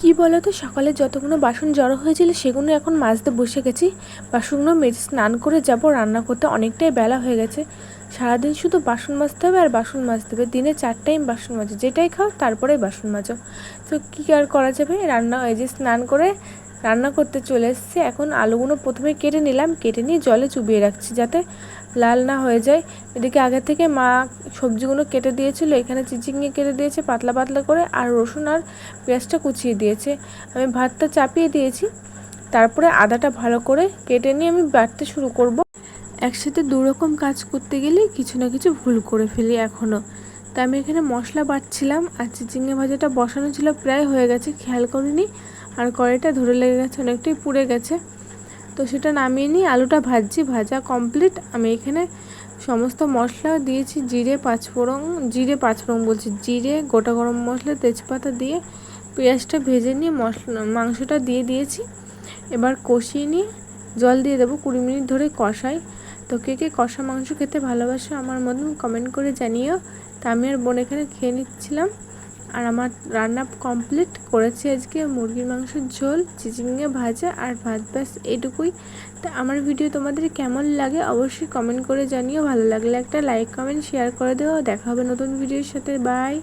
কি বলো তো, সকালে যতগুলো বাসন জড়ো হয়েছিল সেগুলো এখন মাজতে বসে গেছি। বাসনগুলো মেজে স্নান করে যাব রান্না করতে, অনেকটাই বেলা হয়ে গেছে। সারাদিন শুধু বাসন মাজতে হবে আর বাসন মাজতে হবে, দিনে 4 টাইম বাসন মাজো, যেটাই খাও তারপরেই বাসন মাজো। তো কী আর করা যাবে, রান্না এই যে স্নান করে রান্না করতে চলে এসেছি। এখন আলুগুলো প্রথমে কেটে নিলাম, কেটে নিয়ে জলে চুবিয়ে রাখছি যাতে লাল না হয়ে যায়। এদিকে আগে থেকে মা সবজিগুলো কেটে দিয়েছিল, এখানে চিচিঙে কেটে দিয়েছে পাতলা পাতলা করে, আর রসুন আর পেঁয়াজটা কুচিয়ে দিয়েছে। আমি ভাতটা চাপিয়ে দিয়েছি, তারপরে আদাটা ভালো করে কেটে নিয়ে আমি বাটতে শুরু করব। একসাথে দুরকম কাজ করতে গেলে কিছু না কিছু ভুল করে ফেলি এখনও। তাই আমি এখানে মশলা বাটছিলাম, আর চিচিঙে ভাজাটা বসানো ছিল, প্রায় হয়ে গেছে, খেয়াল করিনি, আর কড়াইটা ধরে লেগে গেছে, অনেকটাই পুড়ে গেছে। তো সেটা নামিয়ে নিয়ে আলুটা ভাজছি, ভাজা কমপ্লিট। আমি এখানে সমস্ত মশলা দিয়েছি, জিরে পাঁচফোড়ন বলছি, জিরে, গোটা গরম মশলা, তেজপাতা দিয়ে পেঁয়াজটা ভেজে নিয়ে মাংসটা দিয়ে দিয়েছি। এবার কষিয়ে নিয়ে জল দিয়ে দেবো, 20 মিনিট ধরে কষাই। তো কে কে কষা মাংস খেতে ভালোবাসো আমার মতন কমেন্ট করে জানিও। তা আমি আর বোন এখানে খেয়ে নিচ্ছিলাম। আর আমার রান্না কমপ্লিট করেছি আজকে মুরগির মাংসের ঝোল, চিচিঙে ভাজা আর ভাত, ব্যাস এইটুকুই। তা আমার ভিডিও তোমাদের কেমন লাগে অবশ্যই কমেন্ট করে জানিও। ভালো লাগলে একটা লাইক কমেন্ট শেয়ার করে দেও। দেখা হবে নতুন ভিডিওর সাথে, বাই।